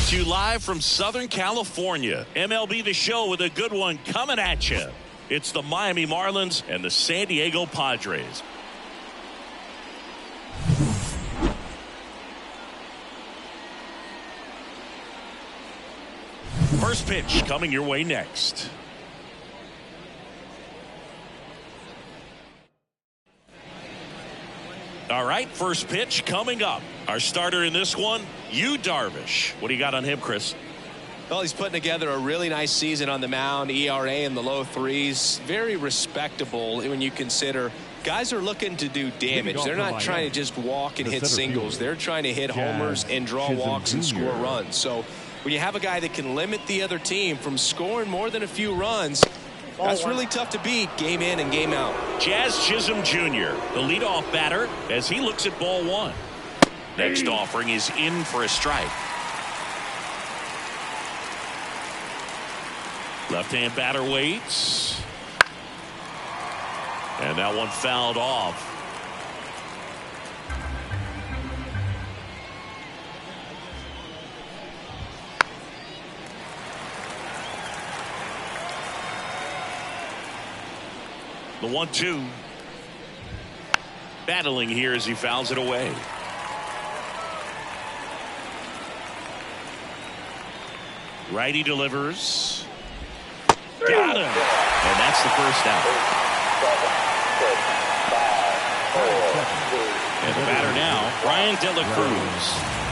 to you live from Southern California. MLB The Show with a good one coming at you. It's the Miami Marlins and the San Diego Padres. First pitch coming your way next. All right, first pitch coming up. Our starter in this one, Yu Darvish. What do you got on him, Chris? Well, he's putting together a really nice season on the mound. ERA in the low threes. Very respectable when you consider guys are looking to do damage. They're not trying to just walk and hit singles. They're trying to hit homers and draw walks and score runs. So when you have a guy that can limit the other team from scoring more than a few runs, that's really tough to beat game in and game out. Jazz Chisholm Jr., the leadoff batter, as he looks at ball one. Next offering is in for a strike. Left-hand batter waits. And that one fouled off. The 1-2. Battling here as he fouls it away. Righty delivers. Got him. And that's the first out. And the batter now, Brian De La Cruz.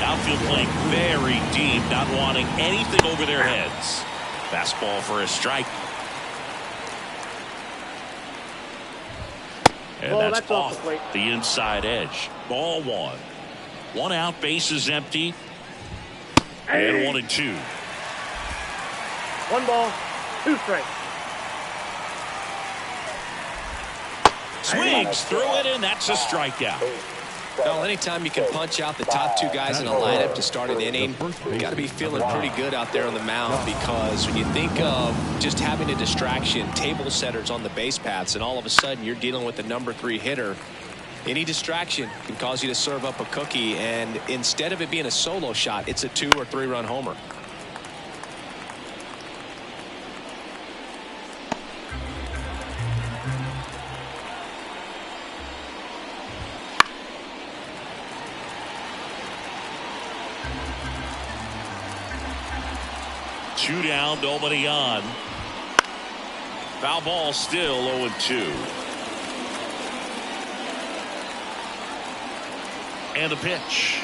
Outfield playing very deep, not wanting anything over their heads. Fastball for a strike. And that's off the inside edge. Ball one. One out, bases empty. And 1-2. 1 ball, 2 strikes. Swings through it, and that's a strikeout. Well, anytime you can punch out the top two guys in a lineup to start an inning, you got to be feeling pretty good out there on the mound, because when you think of just having a distraction, table setters on the base paths, and all of a sudden you're dealing with the number 3 hitter, any distraction can cause you to serve up a cookie, and instead of it being a solo shot, it's a 2 or 3 run homer. Two down, nobody on. Foul ball still 0-2. And the pitch.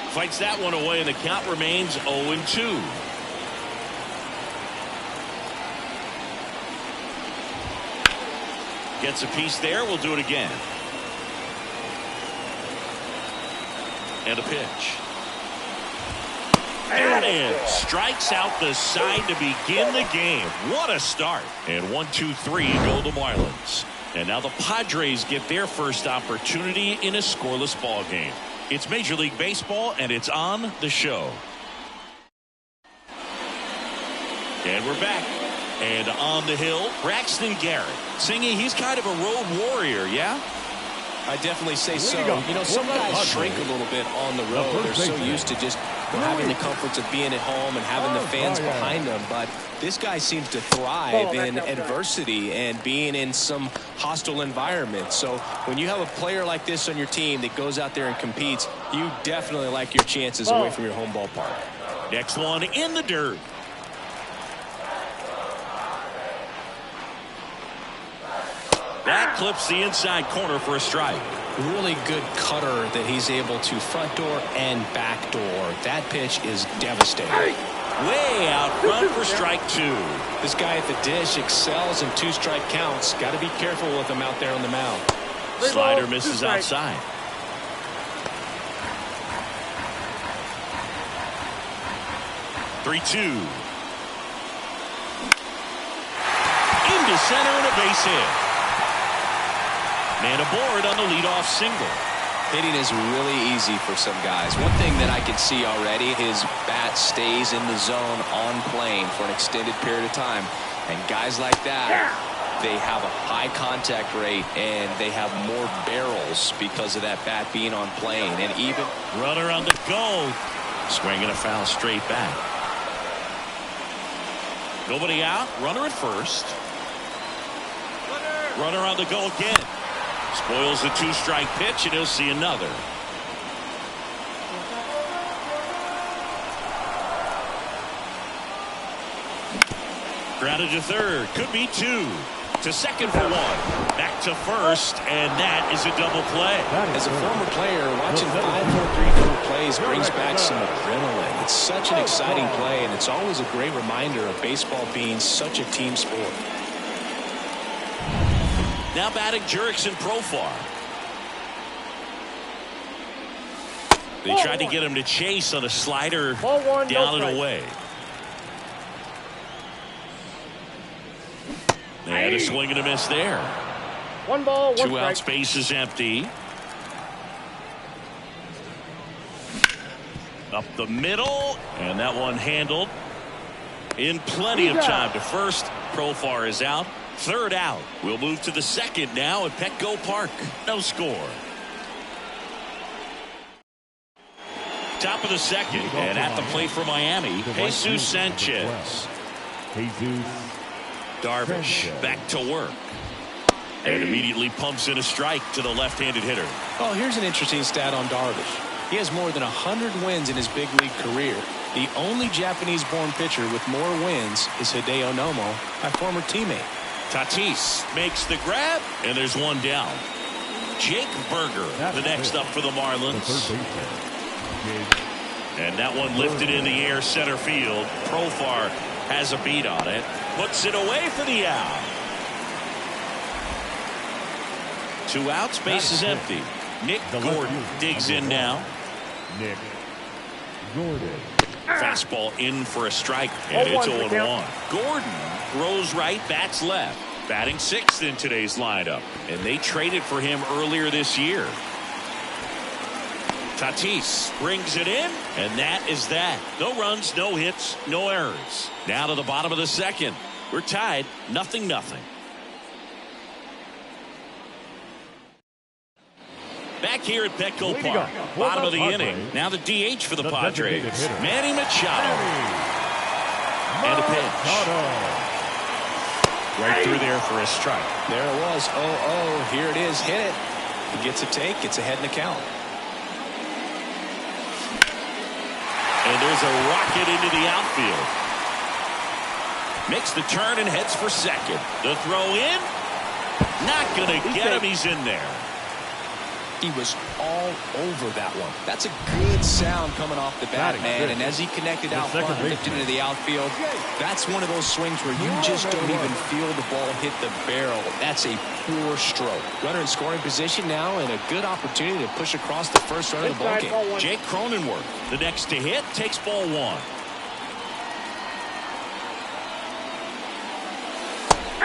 Fights that one away, and the count remains 0-2. Gets a piece there. We'll do it again. And a pitch. And strikes out the side to begin the game. What a start. And 1-2-3 go the Marlins. And now the Padres get their first opportunity in a scoreless ball game. It's Major League Baseball, and it's on the show. And we're back. And on the hill, Braxton Garrett. Singing, he's kind of a road warrior, yeah? I definitely say so. You know, some guys shrink a little bit on the road. They're so used to just having the comforts of being at home and having the fans behind them. But this guy seems to thrive in adversity and being in some hostile environments. So when you have a player like this on your team that goes out there and competes, you definitely like your chances away from your home ballpark. Next one in the dirt. That clips the inside corner for a strike. Really good cutter that he's able to front door and back door. That pitch is devastating. Way out front for strike 2. This guy at the dish excels in 2-strike counts. Got to be careful with him out there on the mound. Slider misses outside. Three-2. Into center and a base hit. Man aboard on the leadoff single. Hitting is really easy for some guys. One thing that I can see already, his bat stays in the zone on plane for an extended period of time. And guys like that, they have a high contact rate and they have more barrels because of that bat being on plane. And even runner on the go. Swinging a foul straight back. Nobody out. Runner at first. Runner on the go again. Spoils the 2-strike pitch, and he'll see another. Grounded to third. Could be 2. To second for 1. Back to first, and that is a double play. As a former player, watching 5-4-3-4 plays brings back some adrenaline. It's such an exciting play, and it's always a great reminder of baseball being such a team sport. Now batting Jurickson Profar. They tried to get him to chase on a slider down and away. They had a swing and a miss there. 1 ball, 1 strike. 2 outs, base is empty. Up the middle, and that one handled in plenty of time to first. Profar is out. Third out. We'll move to the second now at Petco Park. No score. Top of the second, and at the plate for Miami, Jesus Sanchez. Darvish back to work. And immediately pumps in a strike to the left-handed hitter. Oh, here's an interesting stat on Darvish. He has more than 100 wins in his big league career. The only Japanese-born pitcher with more wins is Hideo Nomo, my former teammate. Tatis makes the grab, and there's one down. Jake Berger, the next up for the Marlins. And that one lifted in the air center field. Profar has a beat on it. Puts it away for the out. 2 outs, base is empty. Nick Gordon digs in now. Nick Gordon. Fastball in for a strike, and it's 0-1. Gordon throws right, bats left. Batting 6th in today's lineup, and they traded for him earlier this year. Tatis brings it in, and that is that. No runs, no hits, no errors. Now to the bottom of the second. We're tied, 0-0. Back here at Petco Park, bottom of the inning. Now the DH for the Padres, Manny Machado. And a pitch. Right through there for a strike. There it was. 0-0. Here it is. Hit it. He gets a take. It's ahead in the count. And there's a rocket into the outfield. Makes the turn and heads for second. The throw in. Not going to get him. He's in there. He was all over that one. That's a good sound coming off the bat, man. And as he connected out front and lifted into the outfield, that's one of those swings where you just don't even feel the ball hit the barrel. That's a poor stroke. Runner in scoring position now, and a good opportunity to push across the first run of the ballgame. Jake Cronenworth, the next to hit, takes ball 1.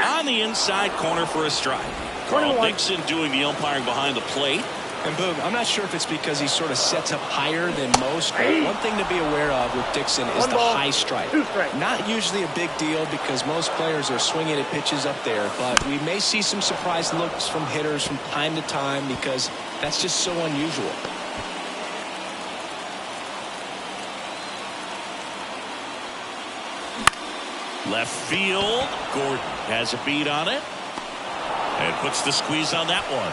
On the inside corner for a strike. Carl Dixon doing the umpiring behind the plate. And Boog, I'm not sure if it's because he sort of sets up higher than most. But one thing to be aware of with Dixon is the high strike. Not usually a big deal because most players are swinging at pitches up there. But we may see some surprise looks from hitters from time to time because that's just so unusual. Left field. Gordon has a beat on it. And puts the squeeze on that one.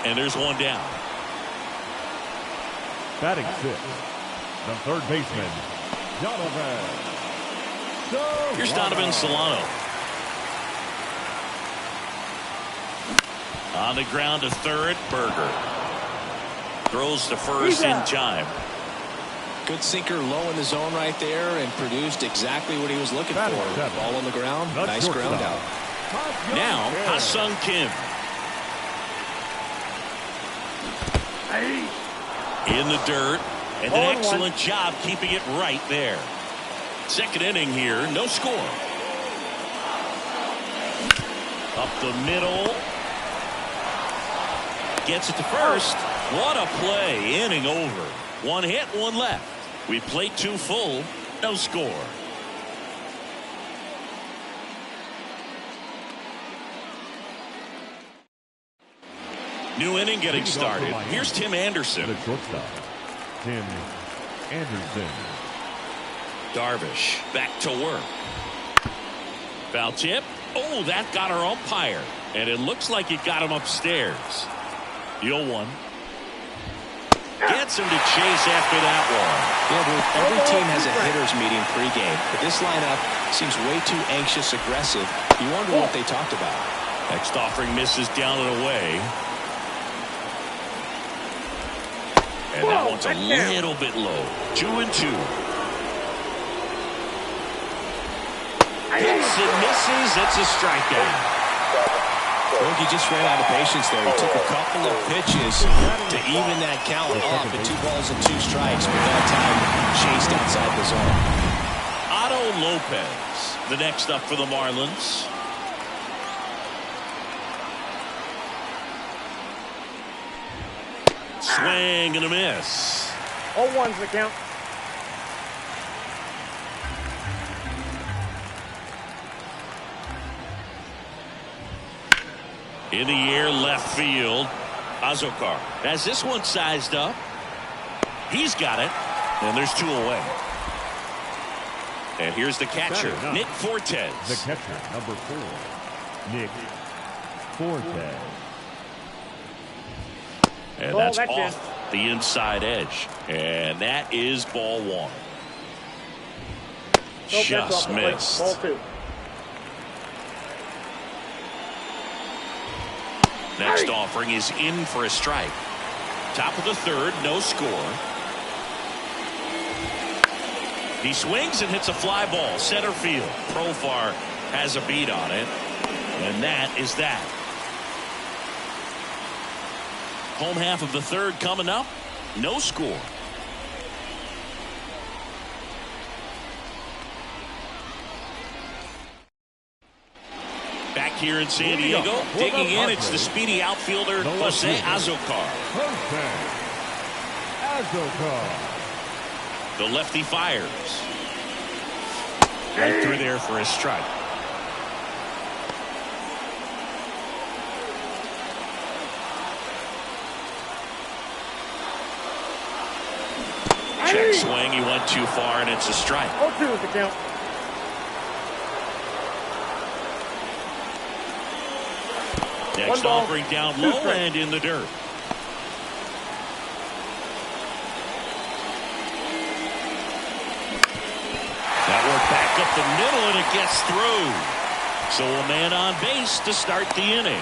And there's one down. Batting 6th, the third baseman, Donovan. Here's Donovan Solano. On the ground to third, Berger. Throws to first in time. Good sinker low in the zone right there and produced exactly what he was looking for. Ball on the ground, nice ground out. Now, Ha-Sung Kim. In the dirt, and an excellent job keeping it right there. Second inning here, no score. Up the middle. Gets it to first. What a play, inning over. 1 hit, 1 left. We played 2 full, no score. New inning getting started. Here's Tim Anderson. The shortstop, Tim Anderson. Darvish back to work. Foul tip. Oh, that got our umpire. And it looks like it got him upstairs. 0-1. Gets him to chase after that one. Yeah, every team has a hitter's meeting pregame, but this lineup seems way too anxious, aggressive. You wonder what they talked about. Next offering misses down and away. And that one's a little bit low. 2-2. Hits and misses. It's a strikeout. He just ran out of patience there. He took a couple of pitches to even that count off at 2 balls and 2 strikes, but that time chased outside the zone. Otto Lopez, the next up for the Marlins. Swing and a miss. 0-1's the count. In the air, left field. Azokar has this one sized up. He's got it. And there's 2 away. And here's the catcher, Nick Fortes. The catcher, number 4, Nick Fortes. And that's off the inside edge. And that is ball 1. Just missed. Ball 2. Next offering is in for a strike. Top of the 3rd, no score. He swings and hits a fly ball, center field. Profar has a beat on it, and that is that. Home half of the 3rd coming up, no score. Back here in San Diego, digging in, it's the speedy outfielder, Jose Azokar. The lefty fires. Right through there for a strike. Check swing, he went too far, and it's a strike. 0-2 is the count. Next offering down low and in the dirt. That work back up the middle and it gets through. So a man on base to start the inning.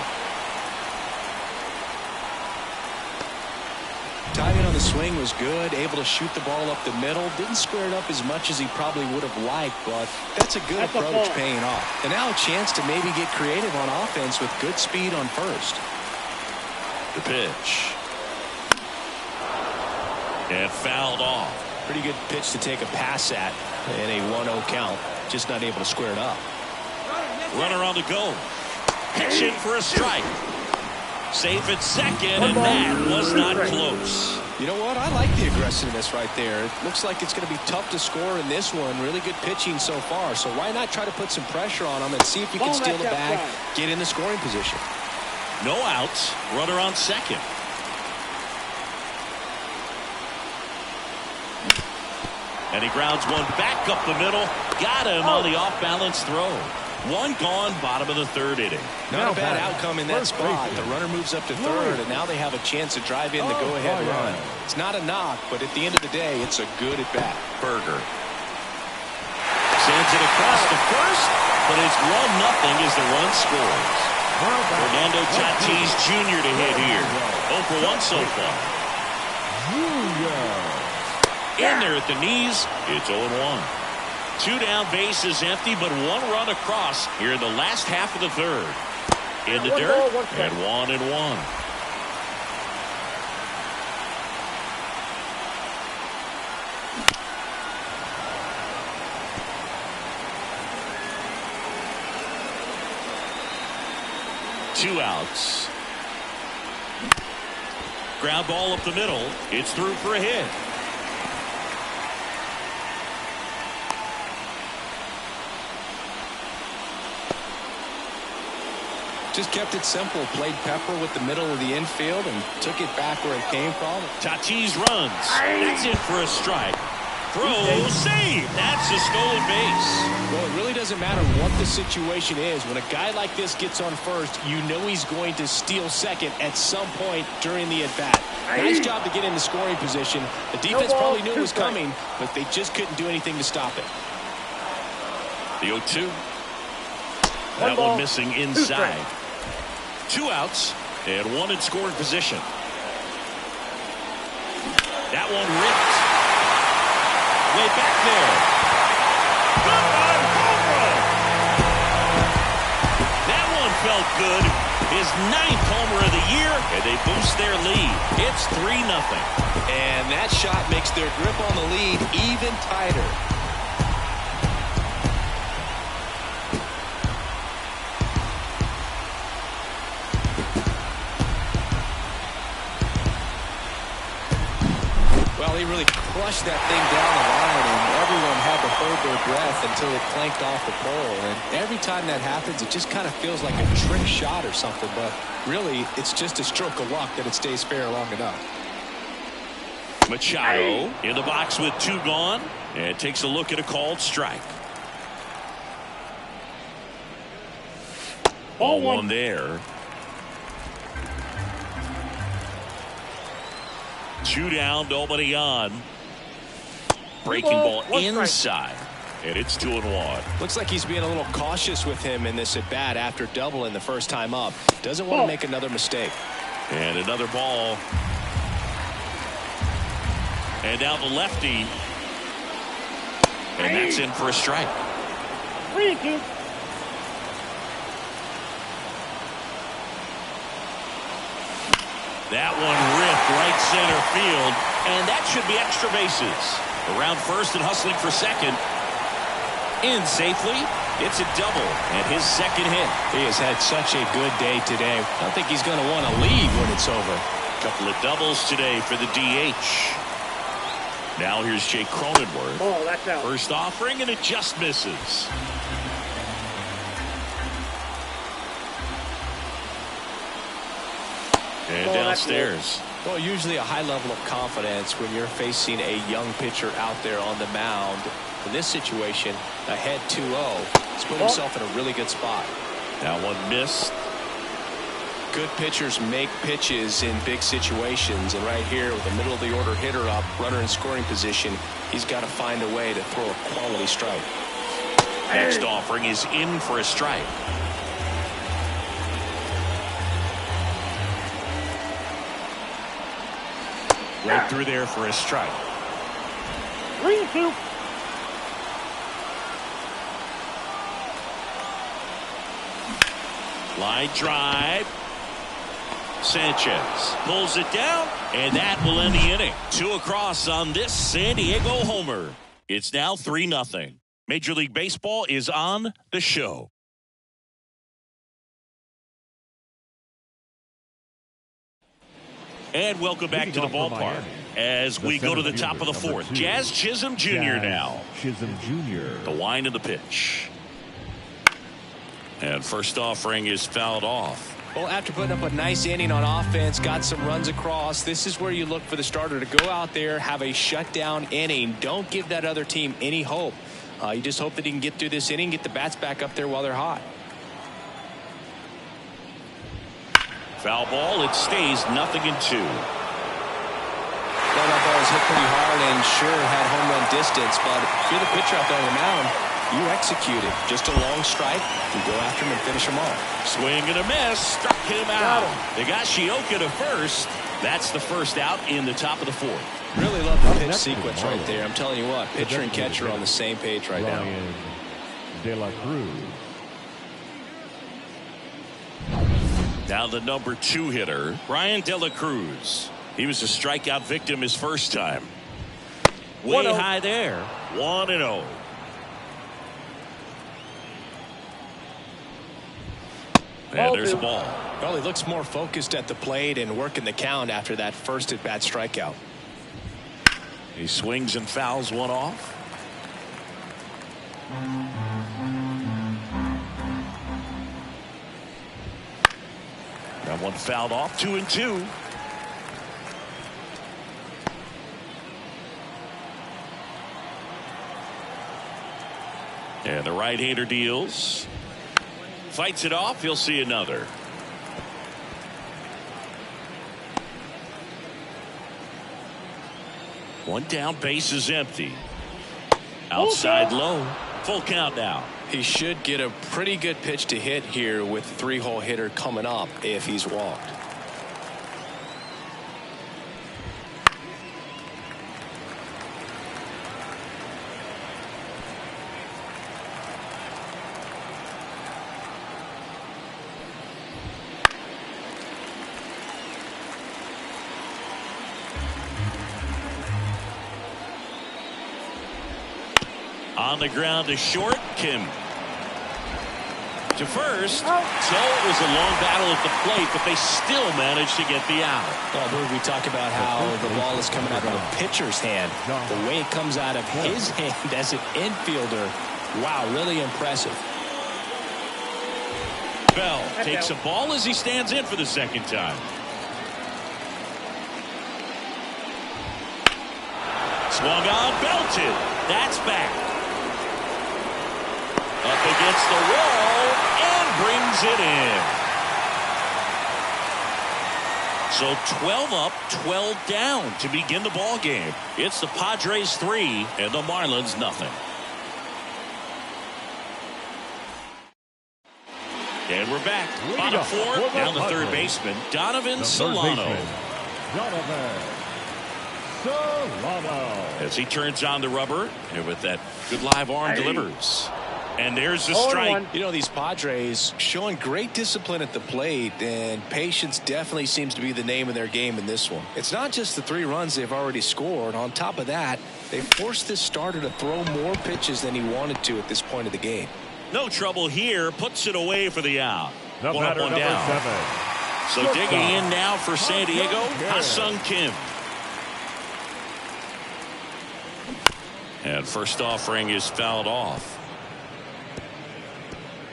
Timing on the swing was good, able to shoot the ball up the middle. Didn't square it up as much as he probably would have liked, but that's a good approach paying off. And now a chance to maybe get creative on offense with good speed on first. The pitch. And fouled off. Pretty good pitch to take a pass at in a 1-0 count. Just not able to square it up. Runner on the go. Pitch in for a strike. Safe at second, and that was not close. You know what? I like the aggressiveness right there. It looks like it's going to be tough to score in this one. Really good pitching so far. So why not try to put some pressure on him and see if you can steal the bag, get in the scoring position. No outs. Runner on second. And he grounds one back up the middle. Got him on the off-balance throw. One gone, bottom of the 3rd inning. Not a bad outcome in that spot. The runner moves up to 3rd, and now they have a chance to drive in the go-ahead run. It's not a knock, but at the end of the day, it's a good at-bat. Berger sends it across the first, but it's 1-0 as the run scores. Fernando Tatis Jr. to hit here. 0 for 1 so far. In there at the knees, it's 0-1. 2 down, bases empty, but 1 run across here in the last half of the 3rd. In the dirt, and 1-1. Two outs. Ground ball up the middle. It's through for a hit. Just kept it simple. Played pepper with the middle of the infield and took it back where it came from. Tatis runs. That's in for a strike. Throw, save. That's a stolen base. Well, it really doesn't matter what the situation is. When a guy like this gets on first, you know he's going to steal second at some point during the at-bat. Nice job to get in the scoring position. The defense probably knew it was coming, but they just couldn't do anything to stop it. The 0-2. That one missing inside. 2 outs and 1 in scoring position. That one ripped. Way back there. Good run, home run. That one felt good. His 9th homer of the year, and they boost their lead. It's 3-0. And that shot makes their grip on the lead even tighter. Well, he really crushed that thing down the line, and everyone had to hold their breath until it clanked off the pole. And every time that happens, it just kind of feels like a trick shot or something. But really, it's just a stroke of luck that it stays fair long enough. Machado in the box with 2 gone, and takes a look at a called strike. Ball 1 there. 2 down, nobody on. Breaking ball inside, and it's 2-1. Looks like he's being a little cautious with him in this at bat after doubling the first time up. Doesn't want to make another mistake. And another ball. And now the lefty. And that's in for a strike. 3-2. That one ripped right center field, and that should be extra bases. Around first and hustling for second. In safely. It's a double and his second hit. He has had such a good day today. I don't think he's going to want to leave when it's over. Couple of doubles today for the DH. Now here's Jake Cronenworth. Oh, that's out. First offering, and it just misses. And downstairs. Well, usually a high level of confidence when you're facing a young pitcher out there on the mound. In this situation, ahead 2-0. He's put himself in a really good spot. That one missed. Good pitchers make pitches in big situations, and right here with the middle of the order hitter up, runner in scoring position, he's got to find a way to throw a quality strike. Next offering is in for a strike. Right through there for a strike. 3-2. Line drive. Sanchez pulls it down, and that will end the inning. 2 across on this San Diego homer. It's now 3-0. Major League Baseball is on the show. And welcome back to the ballpark as we go to the top of the 4th. Jazz Chisholm Jr. now. Chisholm Jr. The wind of the pitch. And first offering is fouled off. Well, after putting up a nice inning on offense, got some runs across, this is where you look for the starter to go out there, have a shutdown inning. Don't give that other team any hope. You just hope that he can get through this inning, get the bats back up there while they're hot. Foul ball. It stays 0-2. Well, that ball was hit pretty hard and sure had home run distance, but if you're the pitcher out there on the mound, you execute it. Just a long strike. You go after him and finish him off. Swing and a miss. Struck him out. They got Shioka to first. That's the first out in the top of the 4th. Really love the pitch sequence right there. I'm telling you what, pitcher and catcher are on the same page right now. De La Cruz. Now the number 2 hitter, Ryan De La Cruz. He was a strikeout victim his first time. Way high there. 1-0. And there's a ball. Well, he looks more focused at the plate and working the count after that first at-bat strikeout. He swings and fouls one off. That one fouled off. 2-2. And the right-hander deals. Fights it off. He'll see another. One down, base is empty. Outside low. Full count now. He should get a pretty good pitch to hit here with the 3-hole hitter coming up if he's walked. On the ground to short, Kim. To first. So it was a long battle at the plate, but they still managed to get the out. Well, we talk about how the ball is coming out of the pitcher's hand. The way it comes out of his hand as an infielder. Wow, really impressive. Bell takes a ball as he stands in for the second time. Swung on, belted. That's back. Up against the wall and brings it in. So 12 up, 12 down to begin the ball game. It's the Padres 3 and the Marlins nothing. And we're back. Bottom four, down the third baseman, Donovan Solano. As he turns on the rubber, and with that good live arm delivers. And there's the strike. You know, these Padres showing great discipline at the plate, and patience definitely seems to be the name of their game in this one. It's not just the 3 runs they've already scored. On top of that, they forced this starter to throw more pitches than he wanted to at this point of the game. No trouble here. Puts it away for the out. The One up, one down. 7. So digging in now for San Diego, Ha-Sung Kim. And first offering is fouled off.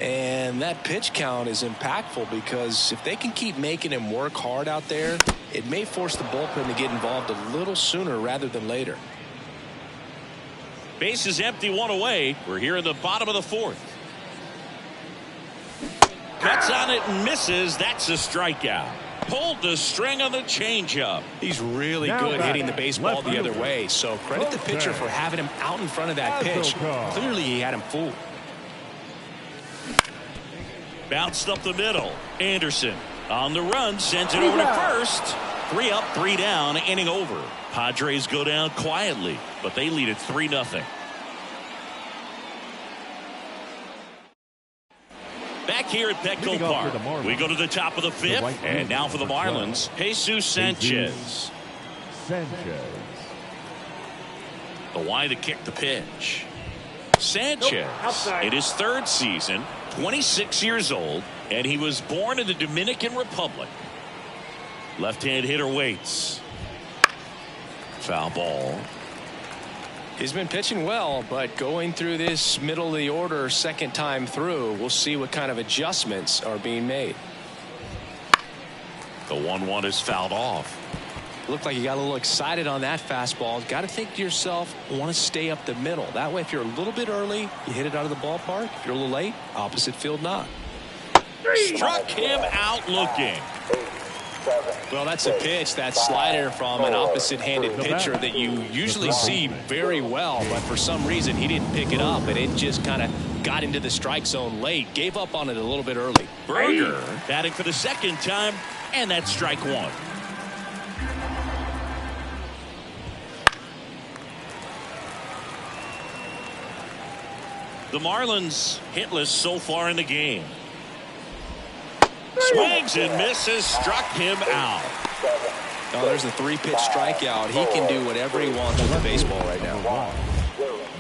And that pitch count is impactful because if they can keep making him work hard out there, it may force the bullpen to get involved a little sooner rather than later. Base is empty, one away. We're here in the bottom of the fourth. Cuts on it and misses. That's a strikeout. Pulled the string on the changeup. He's really good hitting the baseball the other way. So credit the pitcher for having him out in front of that pitch. Clearly he had him fooled. Bounced up the middle. Anderson on the run, sends it over to first. 3 up, 3 down, inning over. Padres go down quietly, but they lead it 3-0. Back here at Petco Park, we go to the top of the 5th, and now for the Marlins, Jesus Sanchez. The Y that kicked the pitch. Sanchez in his 3rd season, 26 years old, and he was born in the Dominican Republic. Left-hand hitter waits. Foul ball. He's been pitching well, but going through this middle of the order second time through, we'll see what kind of adjustments are being made. The 1-1 is fouled off. Looked like you got a little excited on that fastball. Got to think to yourself, want to stay up the middle. That way, if you're a little bit early, you hit it out of the ballpark. If you're a little late, opposite field not. Struck him out looking. Well, that's a pitch, that slider from an opposite-handed pitcher that you usually see very well, but for some reason he didn't pick it up, and it just kind of got into the strike zone late. Gave up on it a little bit early. Berger batting for the second time, and that's strike 1. The Marlins hitless so far in the game. Swings and misses, struck him out. Oh, there's a 3-pitch strikeout. He can do whatever he wants with the baseball right now.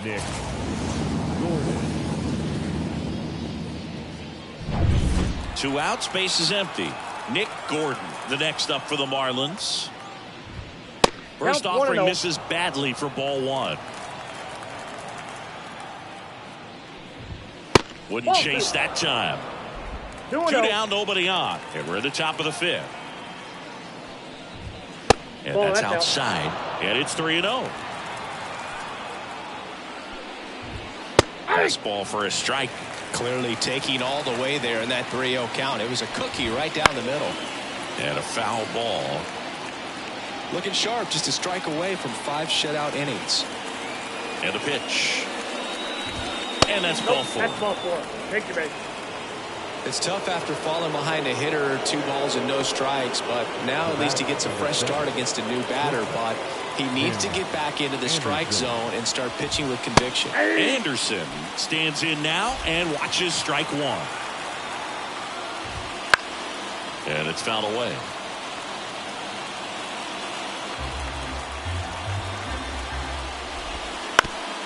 Nick. 2 outs, base is empty. Nick Gordon, the next up for the Marlins. First offering misses badly for ball 1. Wouldn't chase that time. 2 down, nobody on. And we're at the top of the 5th. And that's outside. And it's 3-0. Fastball for a strike. Clearly taking all the way there in that 3-0 count. It was a cookie right down the middle. And a foul ball. Looking sharp, just a strike away from 5 shutout innings. And a pitch. And that's ball 4. That's ball 4. Take your base. It's tough after falling behind a hitter, 2 balls and no strikes, but now at least he gets a fresh start against a new batter. But he needs to get back into the strike zone and start pitching with conviction. Anderson stands in now and watches strike 1. And it's fouled away.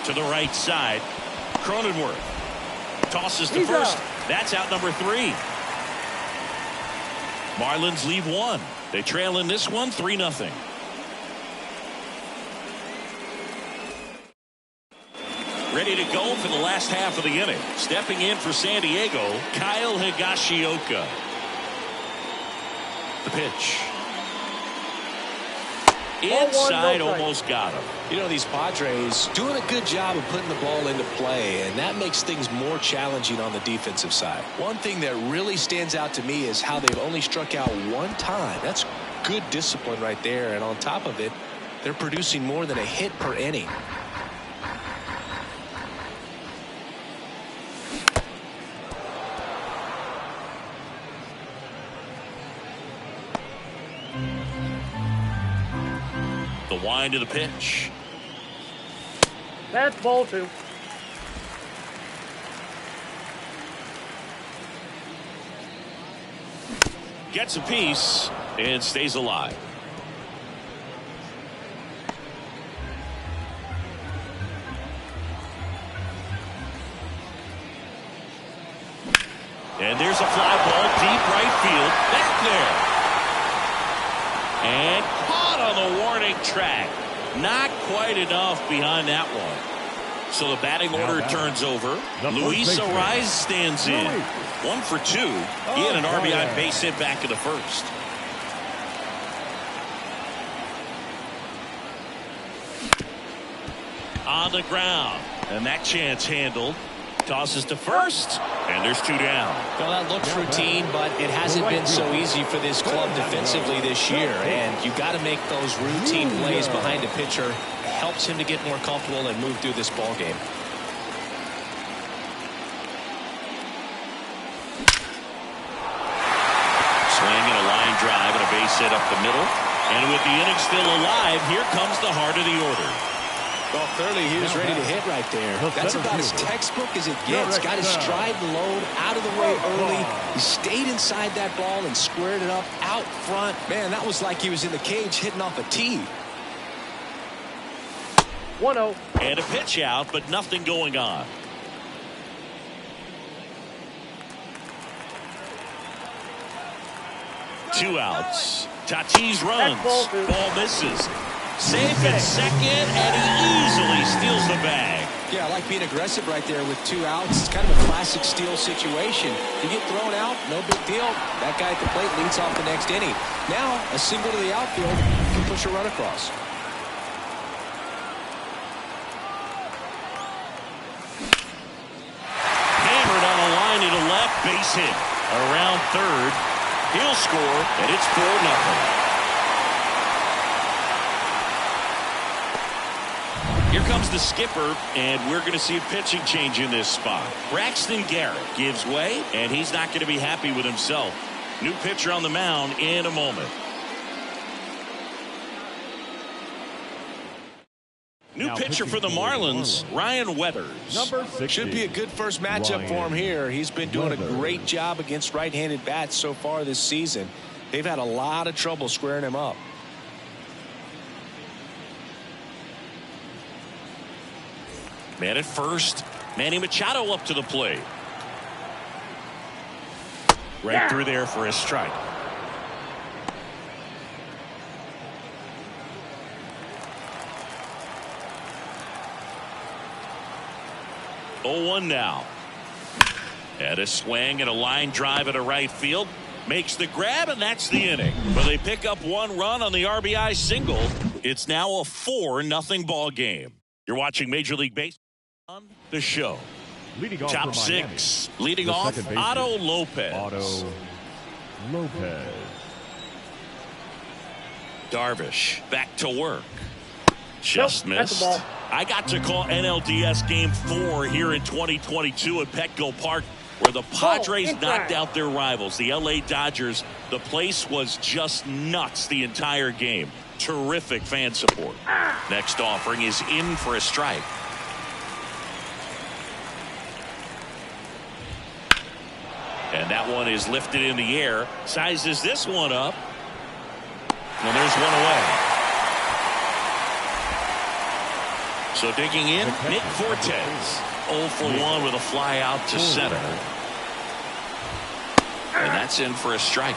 To the right side. Cronenworth tosses to first. That's out number 3. Marlins leave 1. They trail in this one 3-0. Ready to go for the last half of the inning. Stepping in for San Diego, Kyle Higashioka. The pitch. Inside, almost got him. You know, these Padres doing a good job of putting the ball into play, and that makes things more challenging on the defensive side. One thing that really stands out to me is how they've only struck out 1 time. That's good discipline right there, and on top of it, they're producing more than a hit per inning. The wind to the pitch. That's ball 2. Gets a piece and stays alive. And there's a fly ball deep right field. Back there. And caught on the warning track. Not quite enough behind that one. So the batting order turns over. Luis Ariz stands in. 1 for 2. He had an RBI base hit back in the first. On the ground. And that chance handled. Tosses to first. And there's 2 down. Well, that looks routine, but it hasn't been so easy for this club defensively this year. And you've got to make those routine plays behind a pitcher. It helps him to get more comfortable and move through this ball game. Swinging a line drive and a base hit up the middle. And with the inning still alive, here comes the heart of the order. Well, clearly he was ready to hit right there. That's about as textbook as it gets. Got his stride and load out of the way early. He stayed inside that ball and squared it up out front. Man, that was like he was in the cage hitting off a tee. 1-0. And a pitch out, but nothing going on. Two outs. Tatis runs. Ball misses. Safe at second, and he easily steals the bag. Yeah, I like being aggressive right there with 2 outs. It's kind of a classic steal situation. You get thrown out, no big deal. That guy at the plate leads off the next inning. Now, a single to the outfield can push a run across. Hammered on a line into left, base hit. Around third, he'll score, and it's 4-0. Here comes the skipper, and we're going to see a pitching change in this spot. Braxton Garrett gives way, and he's not going to be happy with himself. New pitcher on the mound in a moment. New pitcher for the Marlins, Ryan Weathers. Number 60. Should be a good first matchup for him here. He's been doing a great job against right-handed bats so far this season. They've had a lot of trouble squaring him up. Man at first. Manny Machado up to the plate. Right through there for a strike. Oh, 1 now. And a swing and a line drive at a right field. Makes the grab, and that's the inning. But they pick up 1 run on the RBI single. It's now a 4-0 ball game. You're watching Major League Baseball on the show. Leading off Top for Miami, 6. Leading the off, second baseman, Otto Lopez. Otto Lopez. Darvish back to work. Just Nope, that's missed. the ball. I got to call NLDS Game 4 here in 2022 at Petco Park, where the Padres knocked out their rivals, the LA Dodgers. The place was just nuts the entire game. Terrific fan support. Next offering is in for a strike. And that one is lifted in the air. Sizes this one up. And there's one away. So digging in, Nick Fortes. 0 for 1 with a fly out to center. And that's in for a strike.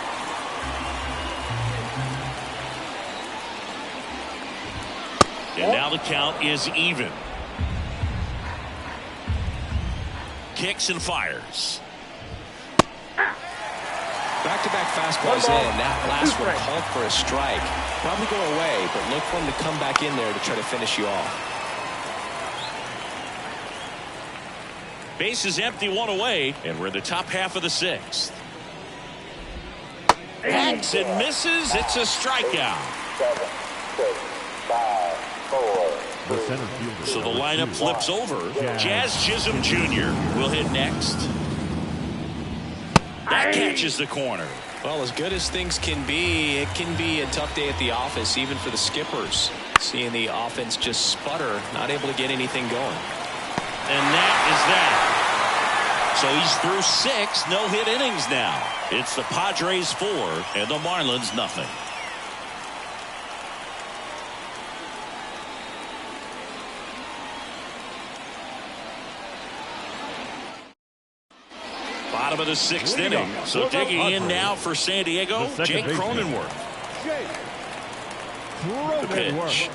And now the count is even. Kicks and fires. Back-to-back fastballs in. That last one called for a strike. Probably go away, but look for him to come back in there to try to finish you off. Base is empty, one away, and we're in the top half of the 6th. Hacks and misses. It's a strikeout. 7, 6, 5, 4. The center fielder. So the lineup flips over. Jazz Chisholm Jr. will hit next. That catches the corner. Well, as good as things can be, it can be a tough day at the office, even for the skippers. Seeing the offense just sputter, not able to get anything going. And that is that. So he's through 6 no-hit innings now. It's the Padres 4 and the Marlins nothing. Bottom of the 6th inning. So digging in now for San Diego, Jake Cronenworth. The pitch.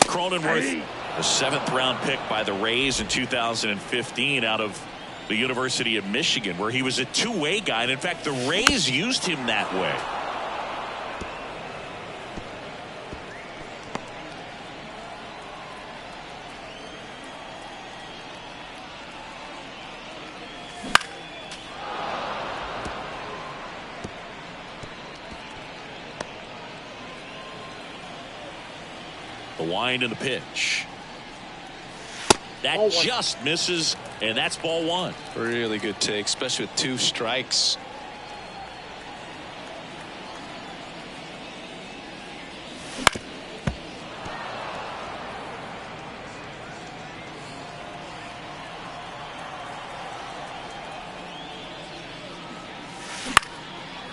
Cronenworth, a 7th round pick by the Rays in 2015 out of the University of Michigan, where he was a two-way guy. And in fact, the Rays used him that way. The wind and the pitch. That just misses, and that's ball 1. Really good take, especially with 2 strikes.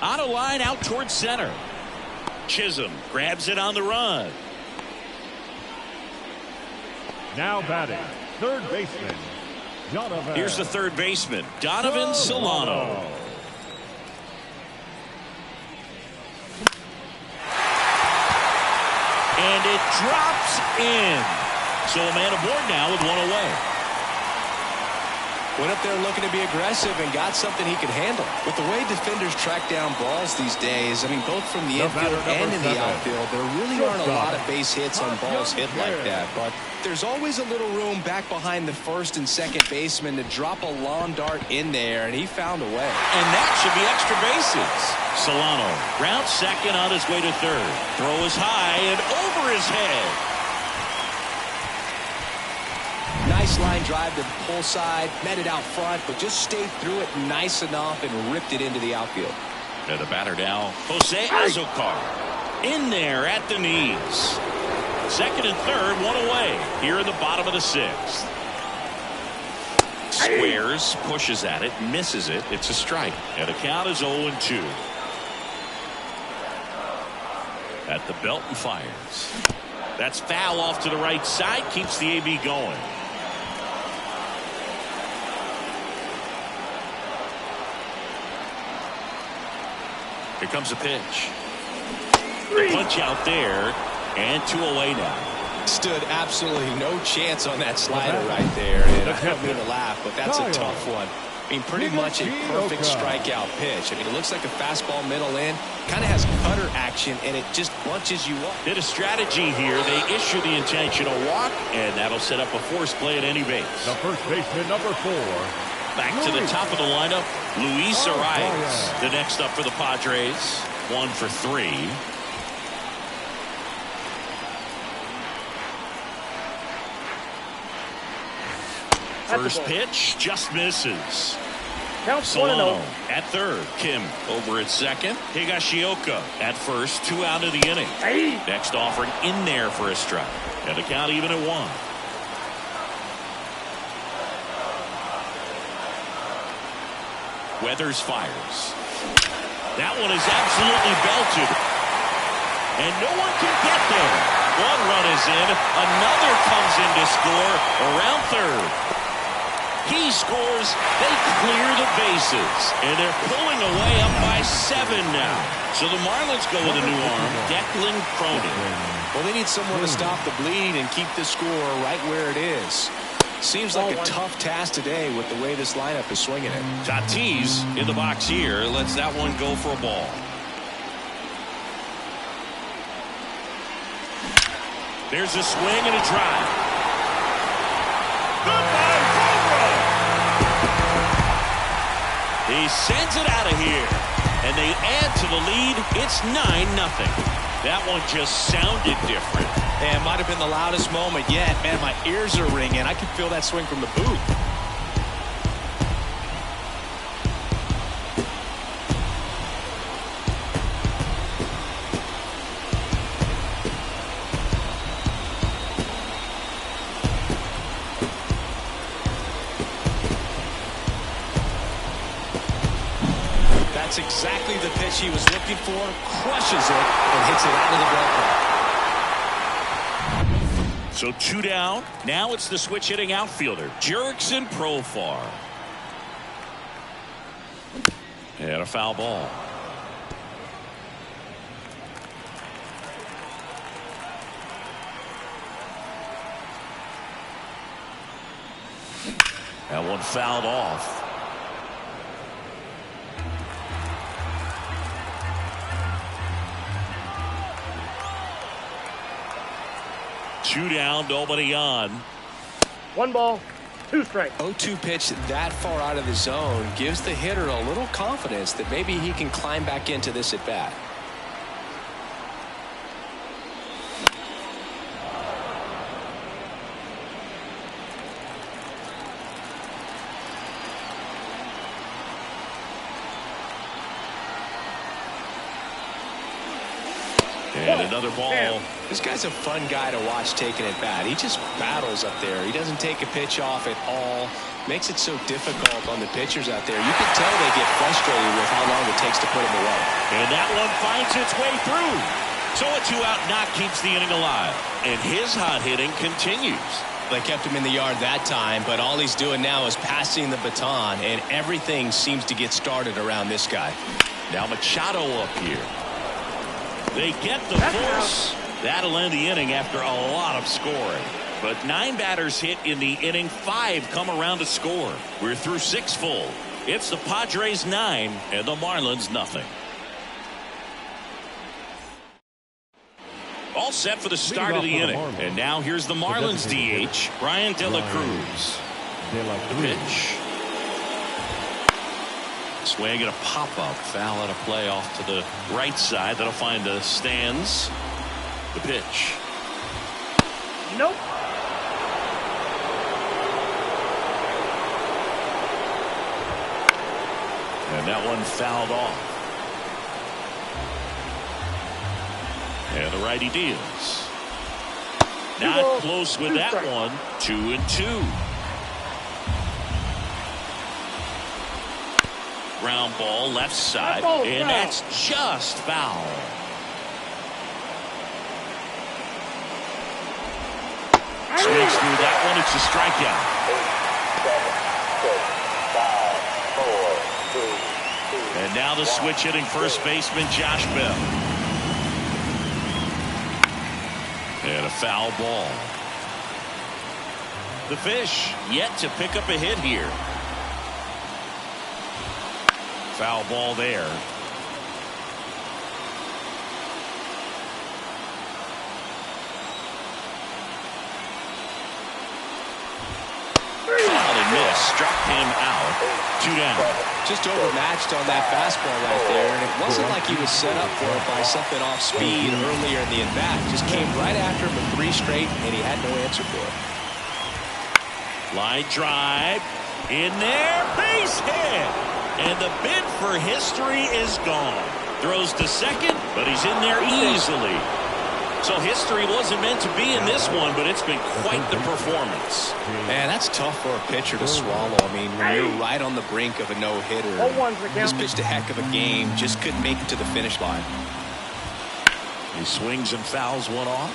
On a line out towards center. Chisholm grabs it on the run. Now batting, third baseman, Donovan. Here's the third baseman, Donovan Solano. And it drops in. So a man aboard now with 1 away. Went up there looking to be aggressive and got something he could handle. With the way defenders track down balls these days, I mean, both from the infield and in the outfield, there really aren't a lot of base hits on balls hit like that. But there's always a little room back behind the first and second baseman to drop a lawn dart in there, and he found a way. And that should be extra bases. Solano rounds second on his way to third. Throw is high and over his head. Nice line drive to the pull side, met it out front, but just stayed through it nice enough and ripped it into the outfield. And the batter now, Jose Azocar. In there at the knees. Second and third, 1 away here in the bottom of the 6th. Squares, pushes at it, misses it. It's a strike. And the count is 0-2. At the belt and fires. That's foul off to the right side, keeps the AB going. Here comes a pitch. The punch out there, and 2 away now. Stood absolutely no chance on that slider right there. And I don't mean to laugh, but that's a tough one. I mean, pretty much a perfect strikeout pitch. I mean, it looks like a fastball middle in. Kind of has cutter action, and it just bunches you up. Bit of strategy here. They issue the intentional walk, and that'll set up a force play at any base. The first baseman, number 4. Back to the top of the lineup, Luis Arias. The next up for the Padres. 1 for 3. First pitch just misses. Count Solano 1-0. at third. Kim over at second. Higashioka at first. 2 out of the inning. Hey. Next offering in there for a strike. And the count even at 1. Weathers fires. That one is absolutely belted. And no one can get there. 1 run is in. Another comes in to score around third. He scores, they clear the bases, and they're pulling away up by 7 now. So the Marlins go with a new arm, Declan Cronin. Well, they need someone to stop the bleed and keep the score right where it is. Seems like a tough task today with the way this lineup is swinging it. Tatis in the box here, lets that one go for a ball. There's a swing and a drive. Goodbye, home run. He sends it out of here, and they add to the lead. It's 9-0. That one just sounded different. And it might have been the loudest moment yet. Man, my ears are ringing. I can feel that swing from the booth. That's exactly the pitch he was looking for. Crushes it and hits it out of the ballpark. So 2 down. Now it's the switch hitting outfielder, Jurickson Profar. And a foul ball. That one fouled off. Two down, nobody on. 1 ball, 2 strikes. 0-2 pitch that far out of the zone gives the hitter a little confidence that maybe he can climb back into this at bat. And another ball. This guy's a fun guy to watch taking at bat. He just battles up there. He doesn't take a pitch off at all. Makes it so difficult on the pitchers out there. You can tell they get frustrated with how long it takes to put him away. And that one finds its way through. So a 2-out knock keeps the inning alive. And his hot hitting continues. They kept him in the yard that time, but all he's doing now is passing the baton, and everything seems to get started around this guy. Now Machado up here. They get the force. That'll end the inning after a lot of scoring. But 9 batters hit in the inning. 5 come around to score. We're through 6 full. It's the Padres 9 and the Marlins nothing. All set for the start of the inning. And now here's the Marlins DH, Brian De La Cruz. The pitch. Swing and a pop-up. Foul out of play off to the right side. That'll find the stands. The pitch. Nope. And that one fouled off. And the righty deals. Not close with that one. 2-2. Ground ball left side, and that's just foul. Swings through that one. It's a strikeout. 8, 7, 6, 5, 4, 3, 2. And now the switch hitting first baseman Josh Bell. And a foul ball. The Fish yet to pick up a hit here. Foul ball there. Solid miss. Struck him out. 2 down. Just overmatched on that fastball right there, and it wasn't like he was set up for it by something off speed earlier in the at-bat. Just came right after him with 3 straight, and he had no answer for it. Line drive. In there. Base hit. And the bid for history is gone. Throws to second, but he's in there easily. So history wasn't meant to be in this one, but it's been quite the performance. Man, that's tough for a pitcher to swallow. I mean, when you're right on the brink of a no-hitter, just pitched a heck of a game, just couldn't make it to the finish line. He swings and fouls one off.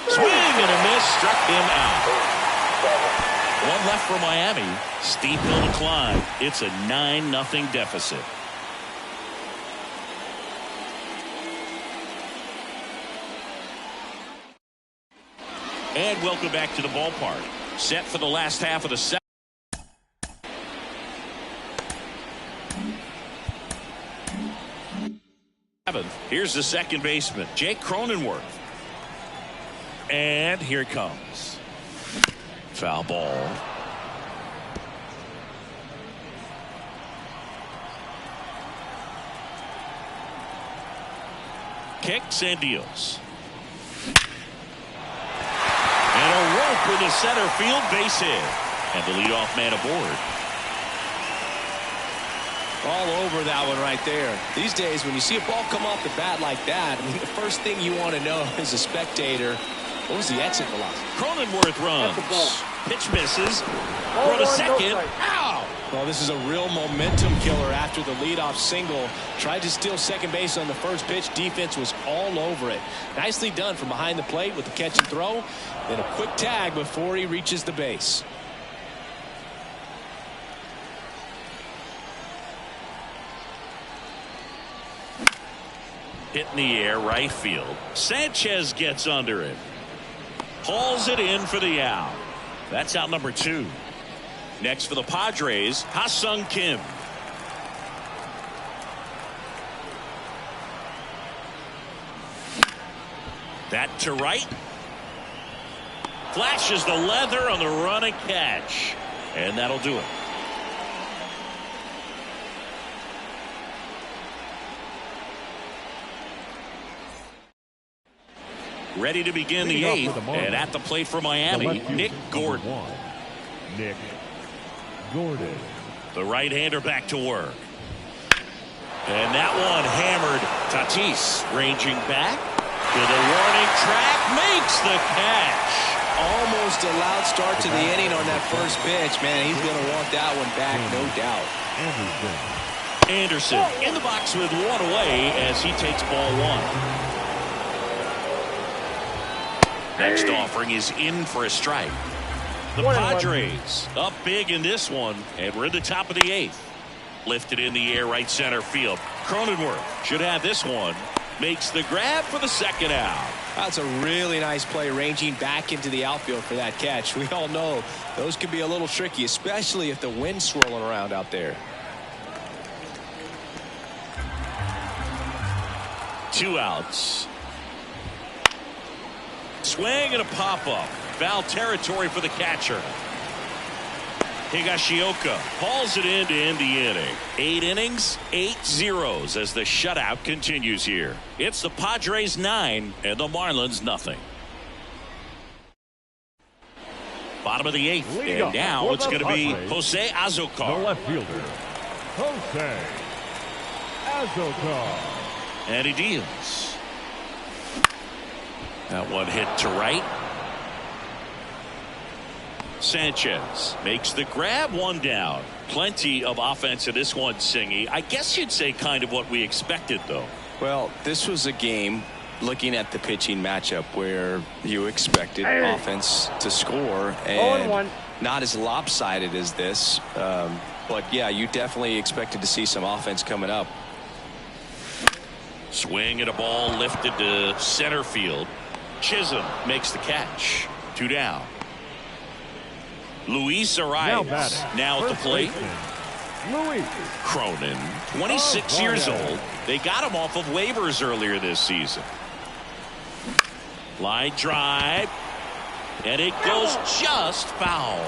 Swing and a miss, struck him out. One left for Miami. Steep hill to climb. It's a 9-0 deficit. And welcome back to the ballpark. Set for the last half of the second. Here's the second baseman, Jake Cronenworth. And here it comes. Foul ball. Kicks and deals. And a rope with a center field base hit. And the leadoff man aboard. All over that one right there. These days, when you see a ball come off the bat like that, I mean, the first thing you want to know as a spectator, what was the exit velocity? Cronenworth runs. Pitch misses. Throw to second. Ow! Well, this is a real momentum killer after the leadoff single. Tried to steal second base on the first pitch. Defense was all over it. Nicely done from behind the plate with the catch and throw. Then a quick tag before he reaches the base. Hit in the air, right field. Sanchez gets under it. Hauls it in for the out. That's out number 2. Next for the Padres, Ha-Sung Kim. That to right. Flashes the leather on the run and catch. And that'll do it. Ready to begin the 8th, and at the plate for Miami, Nick Gordon. Nick Gordon. The right-hander back to work. And that one hammered. Tatis ranging back to the warning track, makes the catch. Almost a loud start to the inning on that first pitch. Man, he's going to want that one back, no doubt. Anderson in the box with one away as he takes ball 1. Next offering is in for a strike. The Padres up big in this one, and we're in the top of the 8th. Lifted in the air, right center field. Cronenworth should have this one. Makes the grab for the second out. That's a really nice play, ranging back into the outfield for that catch. We all know those can be a little tricky, especially if the wind's swirling around out there. 2 outs. Swing and a pop-up. Foul territory for the catcher. Higashioka hauls it in to end the inning. 8 innings, 8 zeros as the shutout continues here. It's the Padres 9 and the Marlins nothing. Bottom of the 8th, and now it's going to be Jose Azocar. The left fielder, Jose Azocar. And he deals. That one hit to right. Sanchez makes the grab, 1 down. Plenty of offense in this one, Singy. I guess you'd say kind of what we expected, though. Well, this was a game, looking at the pitching matchup, where you expected offense to score, and not as lopsided as this. But, yeah, you definitely expected to see some offense coming up. Swing and a ball lifted to center field. Chisholm makes the catch. 2 down. Luis Now Arias batting. now at the First plate. baseman, Luis. Cronin, 26 years old. They got him off of waivers earlier this season. Line drive, and it goes just foul.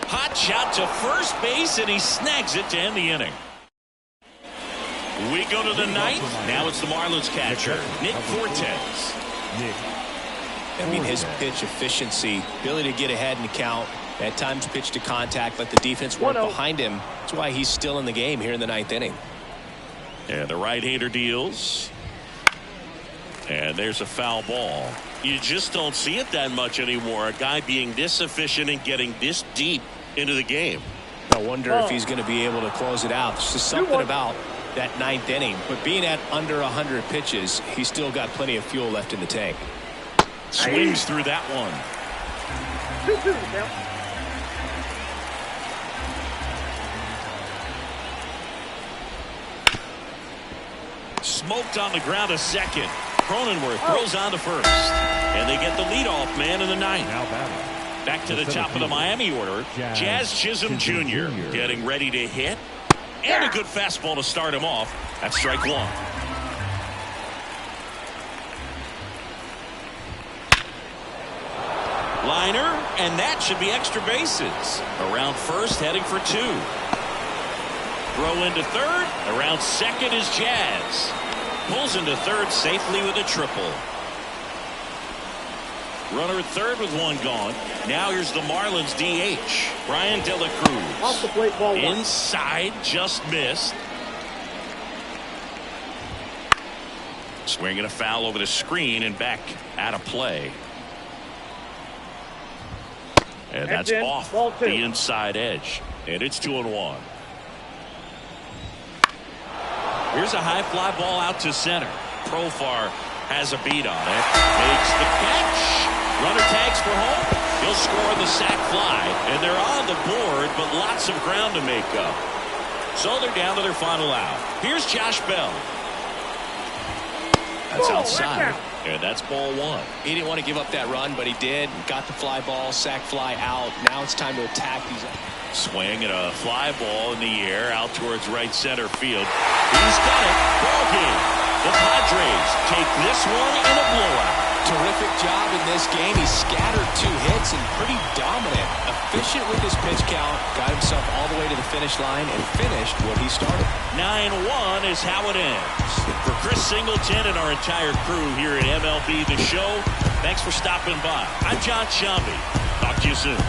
Hot shot to first base, and he snags it to end the inning. We go to the ninth. Now it's the Marlins catcher, Nick Fortes. I mean, his pitch efficiency, ability to get ahead in the count, at times pitch to contact, let the defense work behind him. That's why he's still in the game here in the ninth inning. And the right-hander deals. And there's a foul ball. You just don't see it that much anymore. A guy being this efficient and getting this deep into the game. I wonder if he's going to be able to close it out. There's just something about that ninth inning. But being at under 100 pitches, he's still got plenty of fuel left in the tank. Swings through that one. 2-2 count. Smoked on the ground a second. Cronenworth throws on to first. And they get the leadoff man in the ninth. Now batting. Back to the top of the Miami order. Jazz Chisholm Jr. getting ready to hit. And a good fastball to start him off. That's strike one. Liner, and that should be extra bases. Around first, heading for two. Throw into third. Around second is Jazz. Pulls into third safely with a triple. Runner at third with one gone. Now here's the Marlins DH, Brian De La Cruz. Off the plate, ball one. Inside, just missed. Swinging a foul over the screen and back out of play. And that's in. off Ball two. the inside edge. And it's 2-1. Here's a high fly ball out to center. Profar has a beat on it. Makes the catch. Runner tags for home. He'll score the sac fly. And they're on the board, but lots of ground to make up. So they're down to their final out. Here's Josh Bell. That's outside. And that's ball one. He didn't want to give up that run, but he did. Got the fly ball, sac fly out. Now it's time to attack these. Swing and a fly ball in the air out towards right center field. He's got it. Ball game. The Padres take this one in a blowout. Terrific job in this game. He scattered 2 hits and pretty dominant. Efficient with his pitch count. Got himself all the way to the finish line and finished what he started. 9-1 is how it ends. For Chris Singleton and our entire crew here at MLB The Show, thanks for stopping by. I'm John Shambi. Talk to you soon.